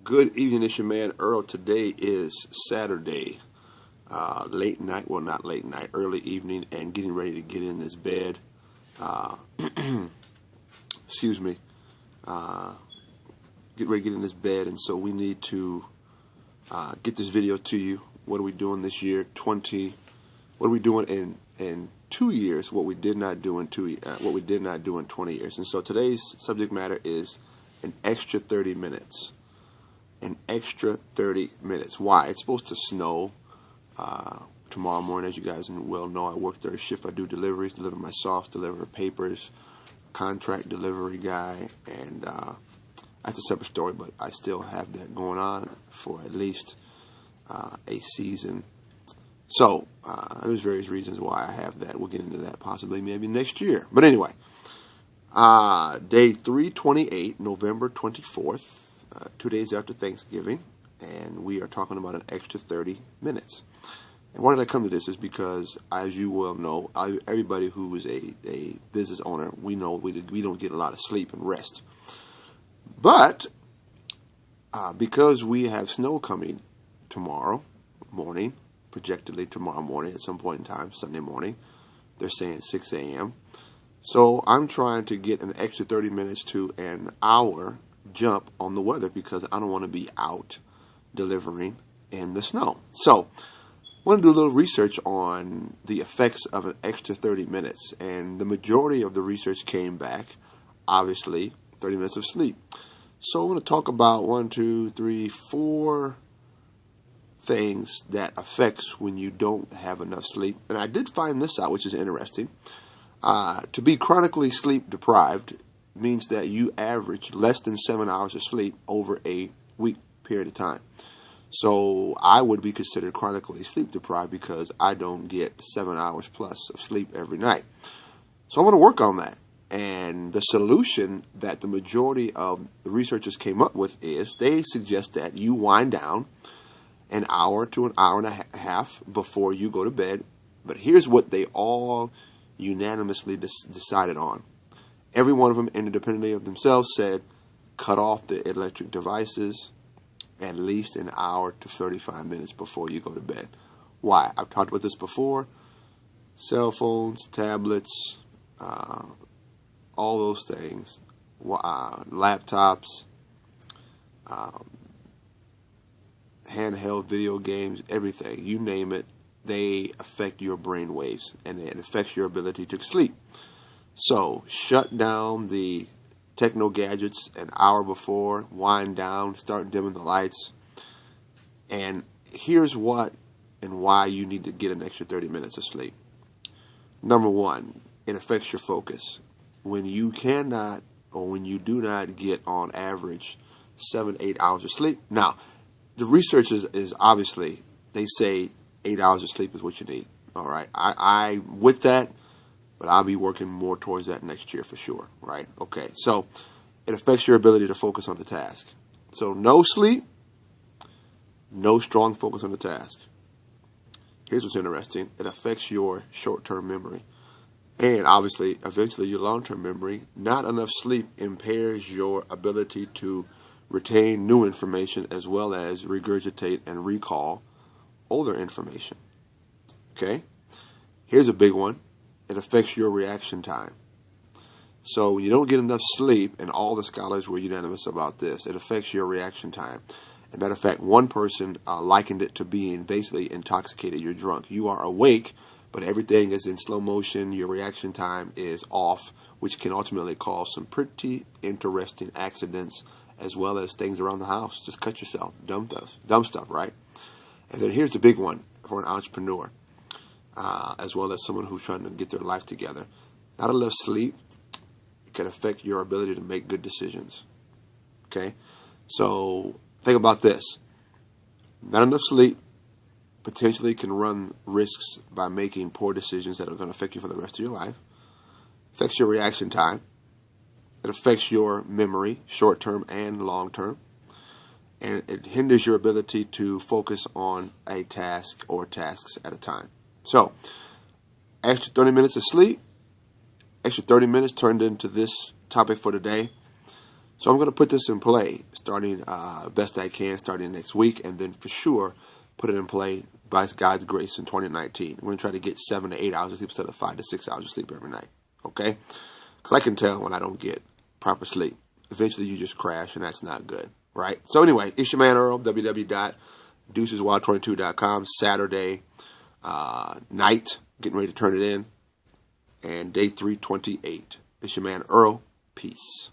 Good evening, it's your man Earl. Today is Saturday, late night, well not late night, early evening, and getting ready to get in this bed. Uh, excuse me. Get ready to get in this bed, and so we need to get this video to you. What are we doing this year? What are we doing in 2 years? What we did not do in 20 years. And so today's subject matter is an extra 30 minutes. An extra 30 minutes. Why? It's supposed to snow tomorrow morning. As you guys well know, I work third shift. I do deliveries, deliver my sauce, deliver papers, contract delivery guy, and that's a separate story, but I still have that going on for at least a season. So there's various reasons why I have that. We'll get into that possibly maybe next year. But anyway, day 328, November 24th. 2 days after Thanksgiving, and we are talking about an extra 30 minutes. And why did I come to this is because, as you well know, everybody who is a business owner, we know we don't get a lot of sleep and rest. But because we have snow coming tomorrow morning, projectedly tomorrow morning at some point in time, Sunday morning, they're saying 6 a.m. So I'm trying to get an extra 30 minutes to an hour jump on the weather because I don't want to be out delivering in the snow. So I want to do a little research on the effects of an extra 30 minutes, and the majority of the research came back, obviously, 30 minutes of sleep. So I want to talk about 1, 2, 3, 4 things that affects when you don't have enough sleep. And I did find this out, which is interesting. To be chronically sleep deprived means that you average less than 7 hours of sleep over a week period of time. So I would be considered chronically sleep deprived because I don't get 7 hours plus of sleep every night. So I'm going to work on that. And the solution that the majority of the researchers came up with is they suggest that you wind down an hour to an hour and a half before you go to bed. But here's what they all unanimously decided on. Every one of them, independently of themselves, said cut off the electric devices at least an hour to 35 minutes before you go to bed. Why? I've talked about this before. Cell phones, tablets, all those things, laptops, handheld video games, everything, you name it, they affect your brain waves, and it affects your ability to sleep. So shut down the techno gadgets an hour before, wind down, start dimming the lights. And here's what and why you need to get an extra 30 minutes of sleep. Number one, it affects your focus. When you cannot, or when you do not get on average 7, 8 hours of sleep. Now, the research is obviously, they say 8 hours of sleep is what you need. All right. I with that, but I'll be working more towards that next year for sure, right? Okay, so it affects your ability to focus on the task. So no sleep, no strong focus on the task. Here's what's interesting. It affects your short-term memory. And obviously, eventually your long-term memory. Not enough sleep impairs your ability to retain new information as well as regurgitate and recall older information. Okay? Here's a big one. It affects your reaction time. So when you don't get enough sleep, and all the scholars were unanimous about this, it affects your reaction time. As a matter of fact, one person likened it to being basically intoxicated. You're drunk. You are awake, but everything is in slow motion. Your reaction time is off, which can ultimately cause some pretty interesting accidents as well as things around the house. Just cut yourself. Dumb stuff, right? And then here's the big one for an entrepreneur. As well as someone who's trying to get their life together. Not enough sleep can affect your ability to make good decisions. Okay? So think about this. Not enough sleep potentially can run risks by making poor decisions that are going to affect you for the rest of your life. Affects your reaction time. It affects your memory, short-term and long-term. And it hinders your ability to focus on a task or tasks at a time. So, extra 30 minutes of sleep, extra 30 minutes turned into this topic for today. So I'm going to put this in play starting best I can starting next week, and then for sure put it in play by God's grace in 2019. I'm going to try to get 7 to 8 hours of sleep instead of 5 to 6 hours of sleep every night. Okay? Because I can tell when I don't get proper sleep. Eventually you just crash, and that's not good, right? So anyway, it's your man Earl, www.deuceswild22.com, Saturday night, getting ready to turn it in, and day 328. It's your man Earl. Peace.